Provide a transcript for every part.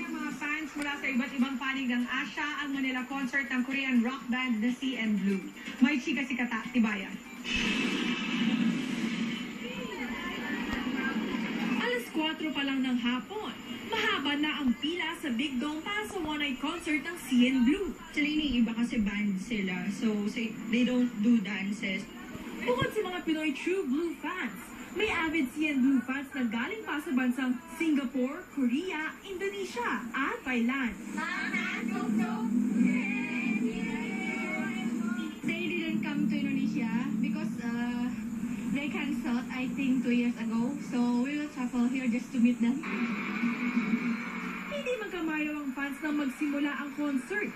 Mga fans mula sa iba't ibang panig ng Asia ang Manila concert ng Korean rock band The CN Blue. May chika si Kata Tibayan. Alas 4 pa lang ng hapon, mahaba na ang pila sa Big Dome para sa one-night concert ng CN Blue. Actually, iba kasi band sila. So, they don't do dances. Bukod sa mga Pinoy True Blue fans, may avid CN Blue fans na galing pa sa bansang Singapore, Korea, Indonesia at Thailand. They didn't come to Indonesia because they canceled, I think, 2 years ago. So, we will travel here just to meet them. Hindi magkamayaw ang fans na magsimula ang concert.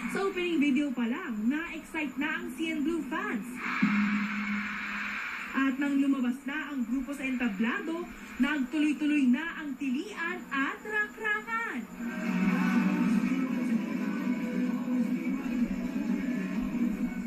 Sa opening video pa lang, na-excite na ang CN Blue fans. At nang lumabas na ang grupo sa entablado, nagtuloy-tuloy na ang tilian at rakrakan.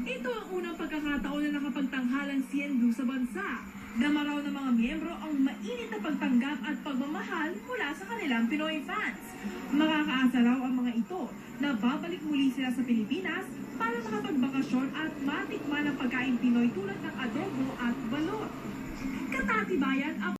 Ito ang unang pagkakataon na nakapagtanghalang CN Blue sa bansa. Damaraw ng mga miyembro ang mainit na pagtanggap at pagmamahal mula sa kanilang Pinoy fans. Makakaasa raw ang mga ito na babalik muli sila sa Pilipinas para makapagbakasyon at matikman ang pagkain Pinoy tulad ng adobo at balot. Katatibayan ang